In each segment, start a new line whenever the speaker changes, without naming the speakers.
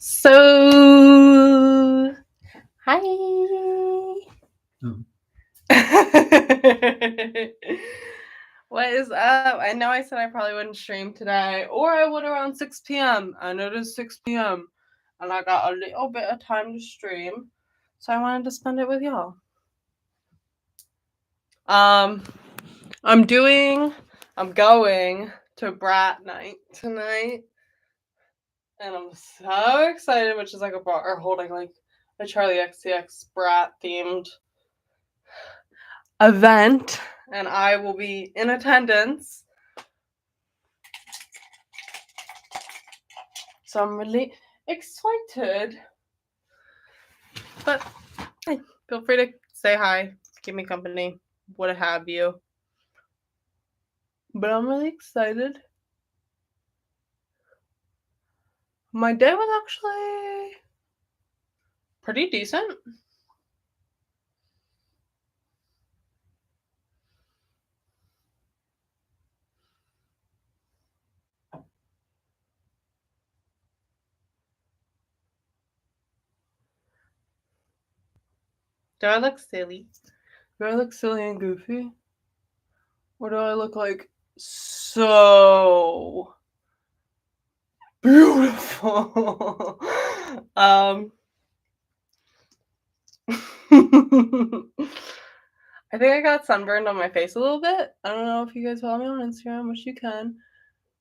So, hi.
Oh.
What is up? I know I said I probably wouldn't stream today, or I would around 6 p.m. I know it's 6 p.m. and I got a little bit of time to stream, so I wanted to spend it with y'all. I'm going to BRAT night tonight, and I'm so excited, which is like a bar holding like a Charli XCX BRAT themed event, and I will be in attendance. So I'm really excited. But hey, feel free to say hi, give me company, what have you. But I'm really excited. My day was actually pretty decent. Do I look silly? Do I look silly and goofy? Or do I look like so beautiful? I think I got sunburned on my face a little bit. I don't know if you guys follow me on Instagram, which you can,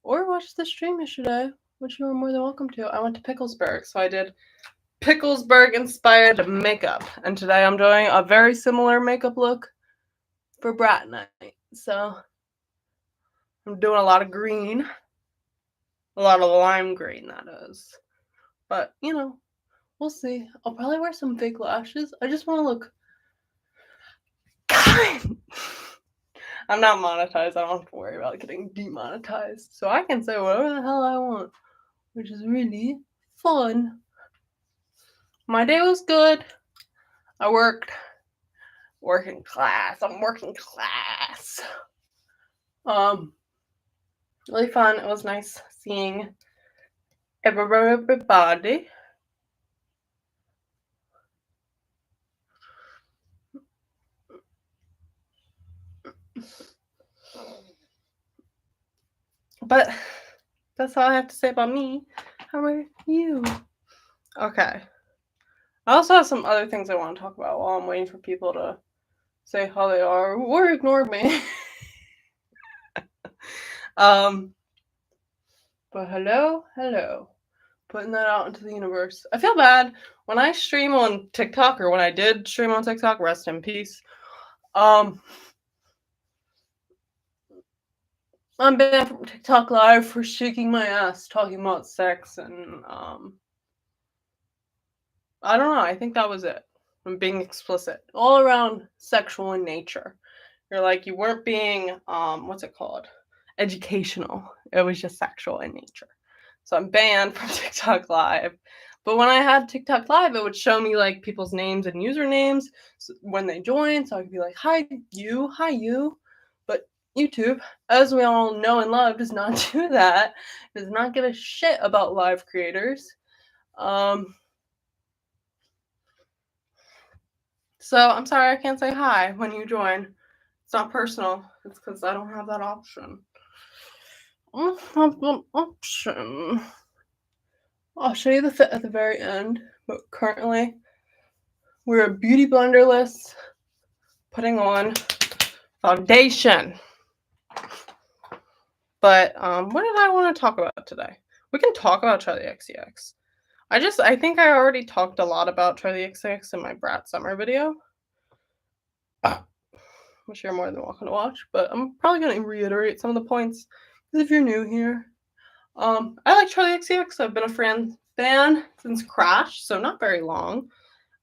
or watch the stream yesterday, which you were more than welcome to. I went to Picklesburg, so I did Picklesburg inspired makeup, and today I'm doing a very similar makeup look for BRAT night. So I'm doing a lot of green, a lot of lime green, that is. But you know, we'll see. I'll probably wear some fake lashes. I just want to look kind. I'm not monetized. I don't have to worry about getting demonetized. So I can say whatever the hell I want, which is really fun. My day was good. I worked. Working class. I'm working class. Really fun. It was nice seeing everybody. But that's all I have to say about me. How are you? Okay. I also have some other things I want to talk about while I'm waiting for people to say how they are or ignore me. But hello. Putting that out into the universe. I feel bad when I stream on TikTok, or when I did stream on TikTok, rest in peace. I'm banned from TikTok Live for shaking my ass talking about sex, and I don't know. I think that was it. I'm being explicit. All around sexual in nature. You're like, you weren't being what's it called? Educational. It was just sexual in nature. So I'm banned from TikTok Live. But when I had TikTok Live, it would show me like people's names and usernames when they join. So I could be like, hi you. But YouTube, as we all know and love, does not do that. Does not give a shit about live creators. So I'm sorry I can't say hi when you join. It's not personal. It's because I don't have that option. I don't have that option. I'll show you the fit at the very end. But currently, we're beauty blenderless, putting on foundation. But what did I want to talk about today? We can talk about Charli XCX. I think I already talked a lot about Charli XCX in my BRAT summer video, which you're more than welcome to watch. But I'm probably going to reiterate some of the points because if you're new here, I like Charli XCX. I've been a fan since Crash, so not very long.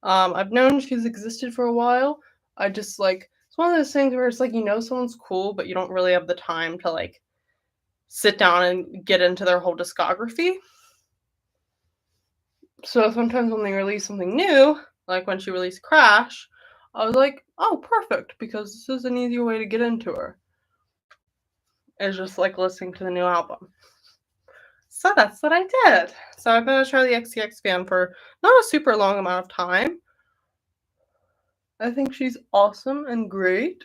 I've known she's existed for a while. I just like, it's one of those things where it's like, you know, someone's cool, but you don't really have the time to like sit down and get into their whole discography. So sometimes when they release something new, like when she released Crash, I was like, oh, perfect, because this is an easier way to get into her. It's just like listening to the new album. So that's what I did. So I've been a Charli XCX fan for not a super long amount of time. I think she's awesome and great.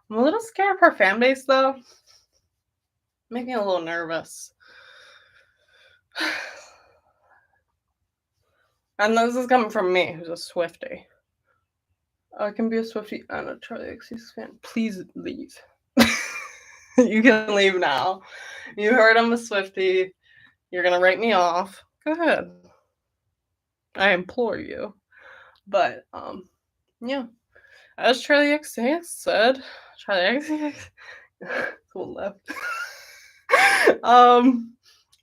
I'm a little scared of her fan base though. Making me a little nervous. And this is coming from me, who's a Swiftie. I can be a Swiftie and a Charli XCX fan. Please leave. You can leave now. You heard I'm a Swiftie. You're gonna write me off. Go ahead. I implore you. But yeah. As Charli XCX said, Charli XCX who left.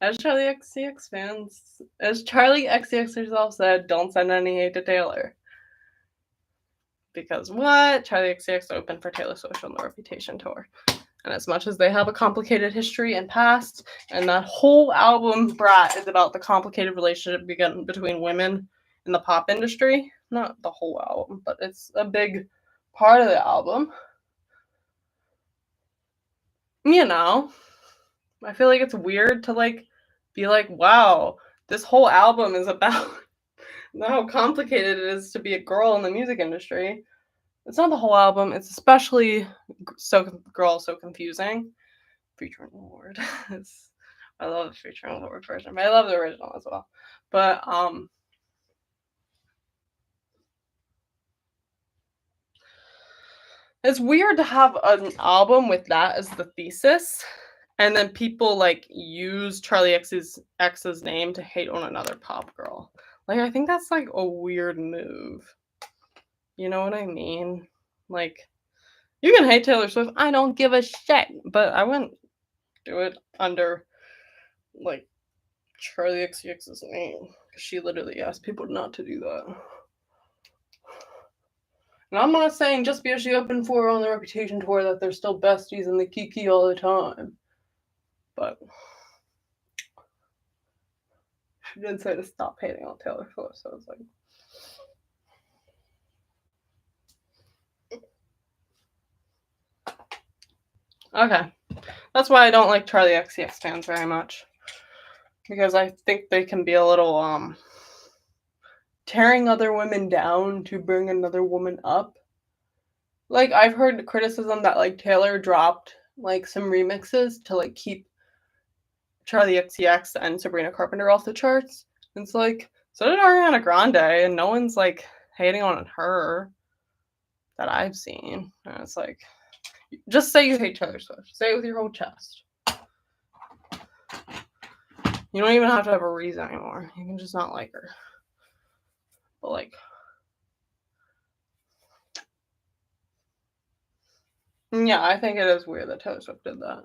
As Charli XCX fans, as Charli XCX herself said, don't send any hate to Taylor. Because what? Charli XCX opened for Taylor Swift on the Reputation tour. And as much as they have a complicated history and past, and that whole album, BRAT, is about the complicated relationship between women in the pop industry. Not the whole album, but it's a big part of the album. You know, I feel like it's weird to be like, wow, this whole album is about how complicated it is to be a girl in the music industry. It's not the whole album. It's especially Girl So Confusing. Featuring Lord. I love the featuring Lord version, but I love the original as well. But it's weird to have an album with that as the thesis, and then people use Charli X's name to hate on another pop girl. I think that's a weird move. You know what I mean? You can hate Taylor Swift. I don't give a shit. But I wouldn't do it under, Charli XCX's name. Because she literally asked people not to do that. And I'm not saying just because she opened for her on the Reputation tour that they're still besties and they kiki all the time. But she did say to stop hating on Taylor Swift, so it's okay. That's why I don't like Charli XCX fans very much. Because I think they can be a little, tearing other women down to bring another woman up. I've heard criticism that, Taylor dropped, some remixes to, keep Charli XCX and Sabrina Carpenter off the charts. It's so did Ariana Grande, and no one's, hating on her that I've seen. And it's just say you hate Taylor Swift. Say it with your whole chest. You don't even have to have a reason anymore. You can just not like her. But, yeah, I think it is weird that Taylor Swift did that.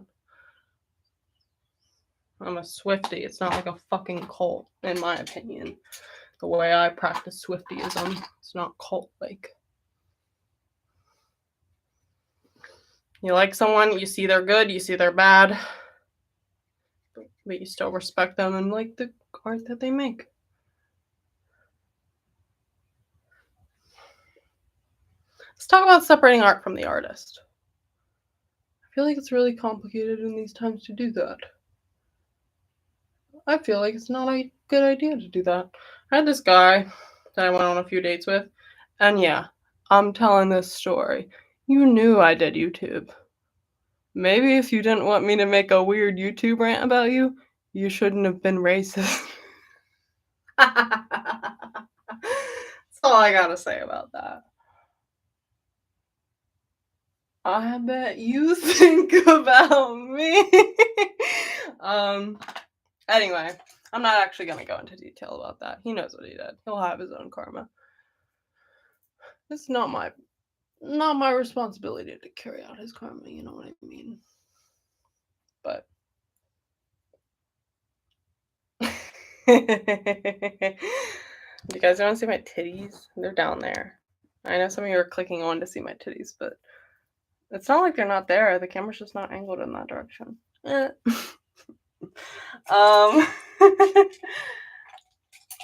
I'm a Swiftie. It's not a fucking cult, in my opinion. The way I practice Swiftyism, it's not cult-like. You like someone, you see they're good, you see they're bad, but you still respect them and like the art that they make. Let's talk about separating art from the artist. I feel like it's really complicated in these times to do that. I feel like it's not a good idea to do that. I had this guy that I went on a few dates with, and yeah, I'm telling this story. You knew I did YouTube. Maybe if you didn't want me to make a weird YouTube rant about you, you shouldn't have been racist. That's all I gotta say about that. I bet you think about me. Anyway, I'm not actually gonna go into detail about that. He knows what he did. He'll have his own karma. It's not my responsibility to carry out his karma, you know what I mean? But you guys want to see my titties? They're down there. I know some of you are clicking on to see my titties, but it's not like they're not there. The camera's just not angled in that direction. I'm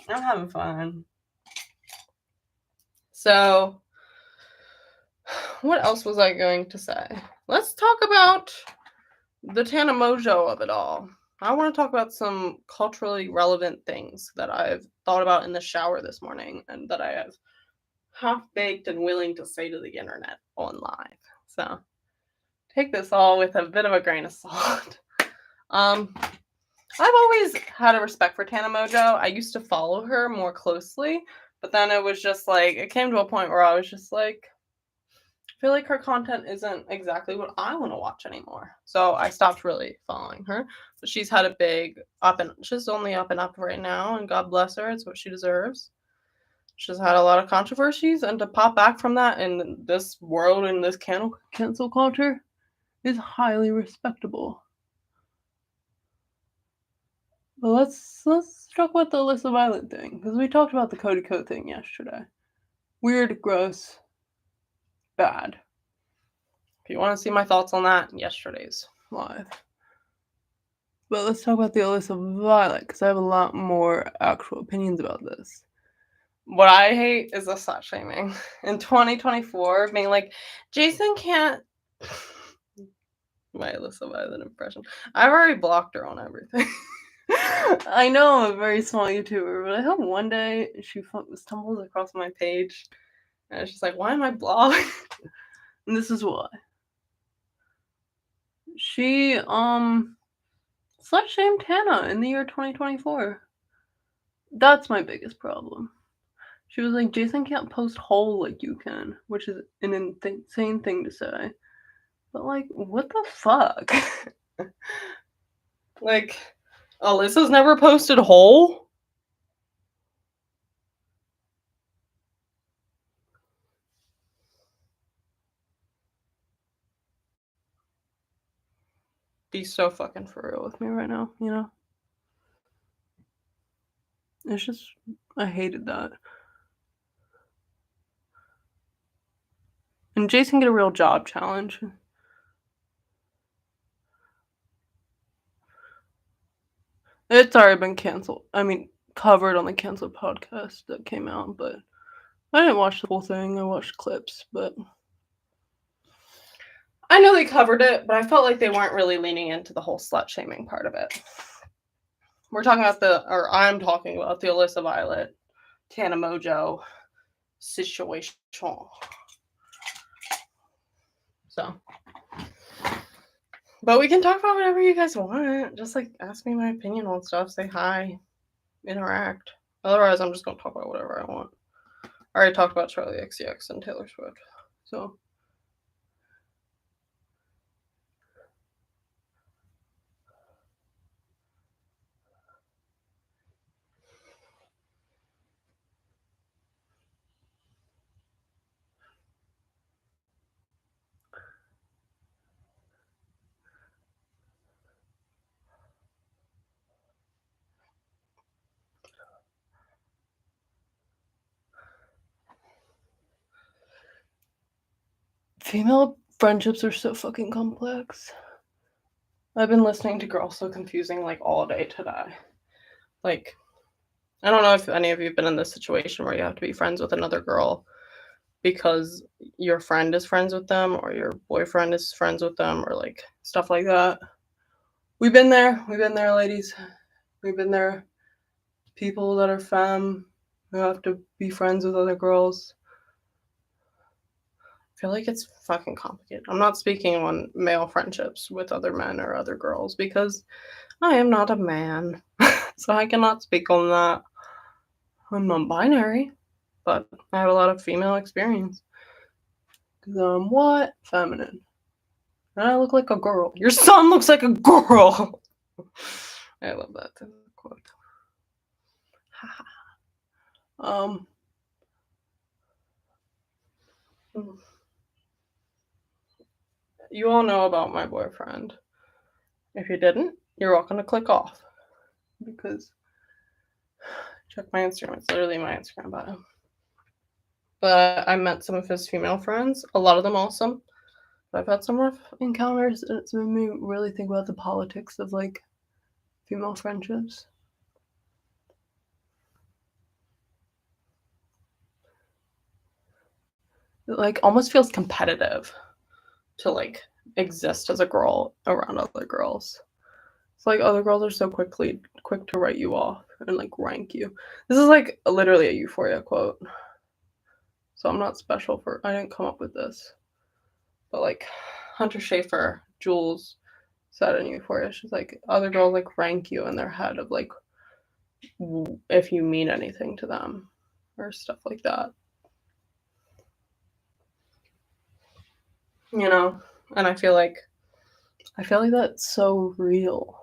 having fun. So, what else was I going to say? Let's talk about the Tana Mojo of it all. I want to talk about some culturally relevant things that I've thought about in the shower this morning and that I have half baked and willing to say to the internet on live. So take this all with a bit of a grain of salt. I've always had a respect for Tana Mojo. I used to follow her more closely, but then it was just like, it came to a point where I was just like, I feel like her content isn't exactly what I want to watch anymore. So I stopped really following her. But she's had a big up and she's only up and up right now, and God bless her, it's what she deserves. She's had a lot of controversies, and to pop back from that in this world, in this cancel culture, is highly respectable. But let's talk about the Alyssa Violet thing, because we talked about the Cody Co thing yesterday. Weird, gross, bad. If you want to see my thoughts on that, yesterday's live. But let's talk about the Alyssa Violet, because I have a lot more actual opinions about this. What I hate is the slut shaming. In 2024, being like, Jason can't... My Alyssa Violet impression. I've already blocked her on everything. I know I'm a very small YouTuber, but I hope one day she stumbles across my page and she's like, why am I blocked? And this is why. She slut shamed Tana in the year 2024. That's my biggest problem. She was like, Jason can't post whole like you can, which is an insane thing to say. But like, what the fuck? Like, Alyssa's never posted whole? Be so fucking for real with me right now, you know? It's just, I hated that. And Jason get a real job challenge. It's already been canceled. I mean, covered on the canceled podcast that came out, but I didn't watch the whole thing. I watched clips, but I know they covered it, but I felt like they weren't really leaning into the whole slut shaming part of it. I'm talking about the Alyssa Violet, Tana Mojo situation. So, but we can talk about whatever you guys want. Just like ask me my opinion on stuff, say hi, interact. Otherwise, I'm just gonna talk about whatever I want. I already talked about Charli XCX and Taylor Swift, so. Female friendships are so fucking complex. I've been listening to Girls So Confusing like all day today. Like, I don't know if any of you have been in this situation where you have to be friends with another girl because your friend is friends with them or your boyfriend is friends with them or like stuff like that. We've been there, ladies. We've been there. People that are femme who have to be friends with other girls. I feel like it's fucking complicated. I'm not speaking on male friendships with other men or other girls because I am not a man. So I cannot speak on that. I'm non-binary, but I have a lot of female experience. Because I'm what? Feminine. And I look like a girl. Your son looks like a girl. I love that quote. You all know about my boyfriend. If you didn't, you're welcome to click off. Because check my Instagram. It's literally my Instagram bio. But I met some of his female friends. A lot of them awesome. But I've had some rough encounters, and it's made me really think about the politics of like female friendships. It like almost feels competitive to like exist as a girl around other girls. It's like other girls are so quick to write you off and like rank you. This is like literally a Euphoria quote. So I'm not special for, I didn't come up with this. But like Hunter Schafer, Jules said in Euphoria, she's like, other girls like rank you in their head of like if you mean anything to them or stuff like that. You know? And I feel like that's so real.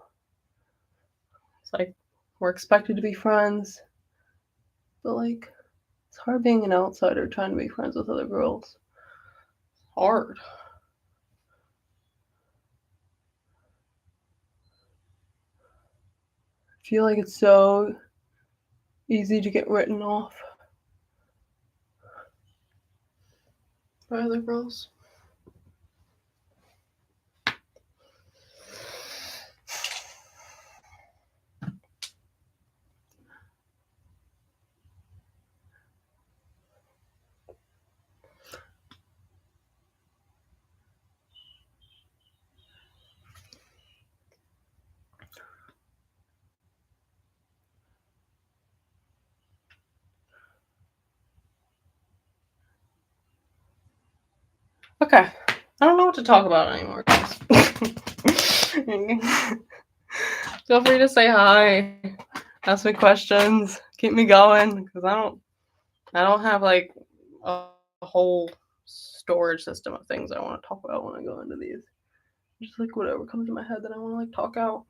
It's like we're expected to be friends, but like it's hard being an outsider trying to be friends with other girls. It's hard. I feel like it's so easy to get written off by other girls. Okay. I don't know what to talk about anymore, guys. Feel free to say hi, ask me questions, keep me going, because I don't have like a whole storage system of things I want to talk about when I go into these. Just like whatever comes to my head that I want to like talk out.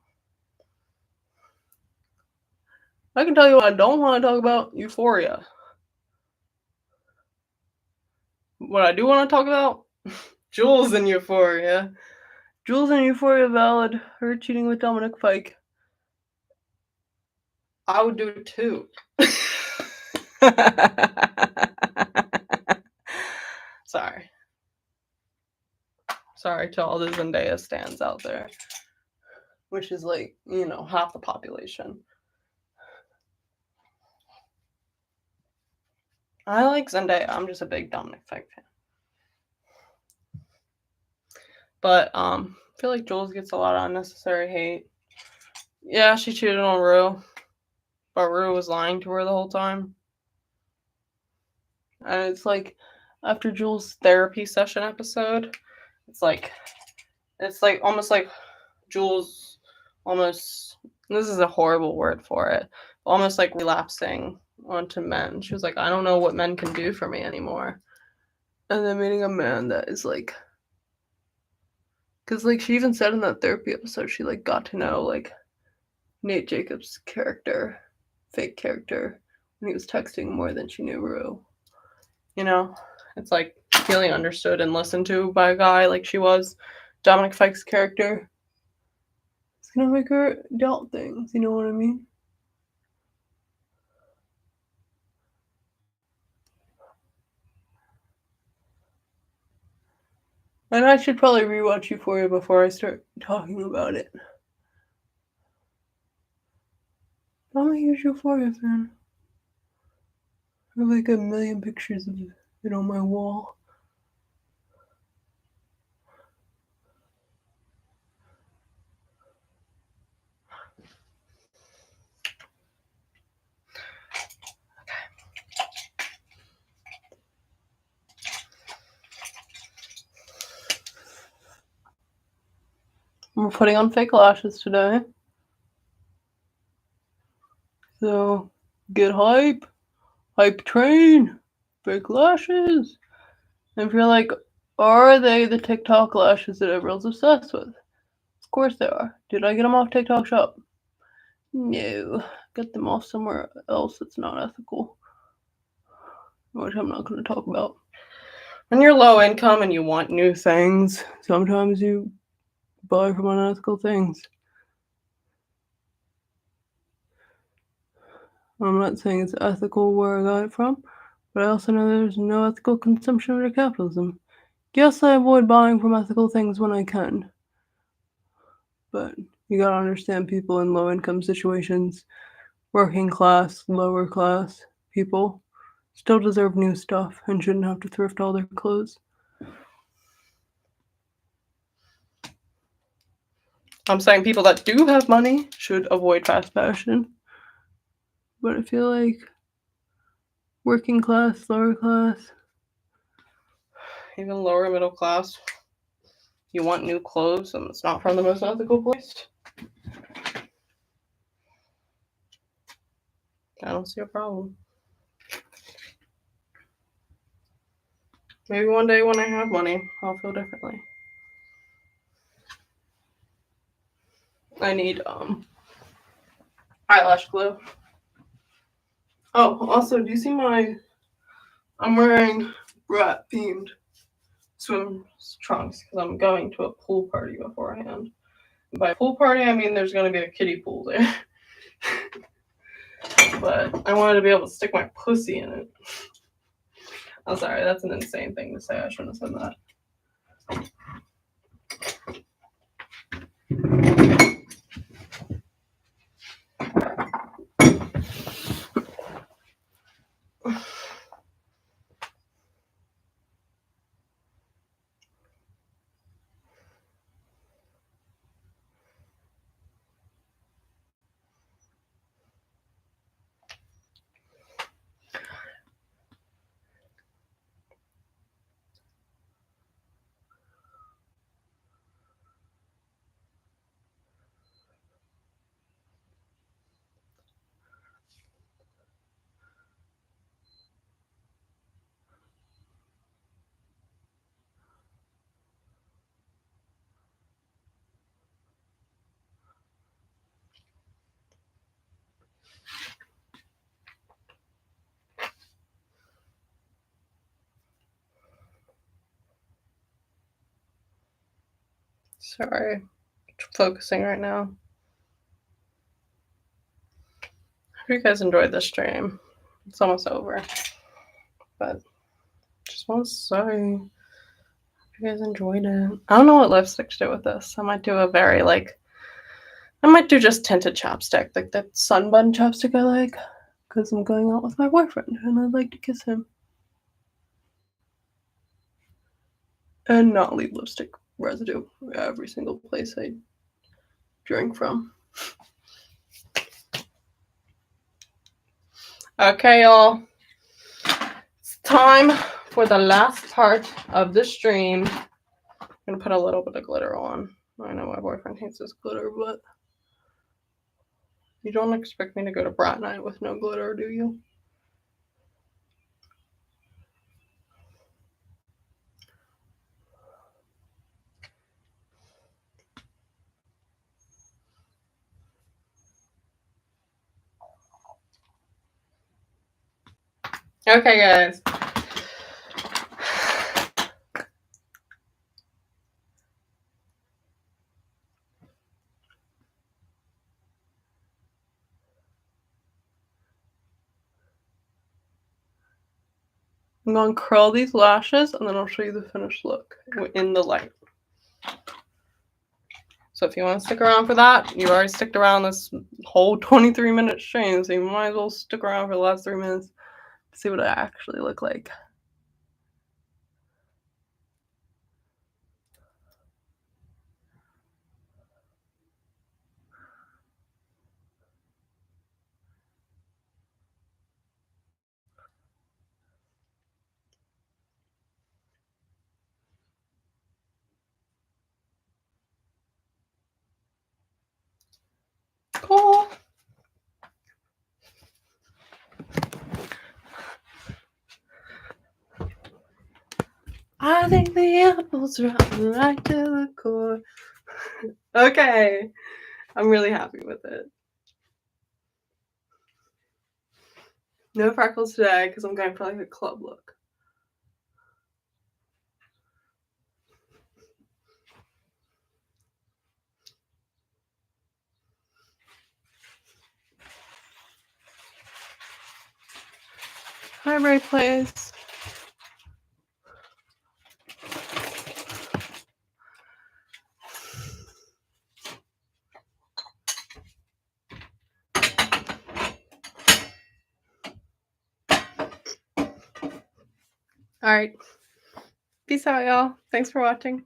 I can tell you what I don't want to talk about: Euphoria. What I do want to talk about: Jules in Euphoria. Jules in Euphoria valid. Her cheating with Dominic Fike. I would do it too. Sorry. Sorry to all the Zendaya stans out there. Which is like, you know, half the population. I like Zendaya. I'm just a big Dominic Fike fan. But I feel like Jules gets a lot of unnecessary hate. Yeah, she cheated on Rue. But Rue was lying to her the whole time. And it's like after Jules' therapy session episode, it's like almost like Jules almost, this is a horrible word for it, almost like relapsing onto men. She was like, I don't know what men can do for me anymore. And then meeting a man that is like, because like she even said in that therapy episode, she like got to know like Nate Jacobs' character, fake character, when he was texting more than she knew Rue. You know, it's like feeling understood and listened to by a guy like she was. Dominic Fike's character, it's gonna make her doubt things, you know what I mean? And I should probably rewatch Euphoria before I start talking about it. I'm a huge Euphoria fan. I have like a million pictures of it on my wall. We're putting on fake lashes today. So get hype. Hype train. Fake lashes. And if you're like, are they the TikTok lashes that everyone's obsessed with? Of course they are. Did I get them off TikTok shop? No. Get them off somewhere else that's not ethical. Which I'm not going to talk about. When you're low income and you want new things, sometimes you buy from unethical things. I'm not saying it's ethical where I got it from, but I also know there's no ethical consumption under capitalism. Yes, I avoid buying from ethical things when I can, but you gotta understand people in low income situations, working class, lower class people still deserve new stuff and shouldn't have to thrift all their clothes. I'm saying people that do have money should avoid fast fashion. But I feel like working class, lower class, even lower middle class, you want new clothes and it's not from the most ethical place. I don't see a problem. Maybe one day when I have money, I'll feel differently. I need eyelash glue. Oh, also, do you see I'm wearing BRAT themed swim trunks because I'm going to a pool party beforehand. And by pool party, I mean there's going to be a kiddie pool there. But I wanted to be able to stick my pussy in it. I'm sorry, that's an insane thing to say. I shouldn't have said that. Sorry, focusing right now. Hope you guys enjoyed this stream. It's almost over, but just want to say, hope you guys enjoyed it. I don't know what lipstick to do with this. I might do I might do just tinted chapstick, like that sunbun chapstick I like, because I'm going out with my boyfriend and I'd like to kiss him. And not leave lipstick residue every single place I drink from. Okay, y'all. It's time for the last part of the stream. I'm gonna put a little bit of glitter on. I know my boyfriend hates this glitter, but you don't expect me to go to BRAT night with no glitter, do you? Okay, guys. I'm going to curl these lashes and then I'll show you the finished look in the light. So if you want to stick around for that, you already sticked around this whole 23-minute stream, so you might as well stick around for the last 3 minutes to see what I actually look like. Cool. I think the apples drop right to the core. Okay. I'm really happy with it. No freckles today because I'm going for like a club look. Hi, Ray Place. All right. Peace out, y'all. Thanks for watching.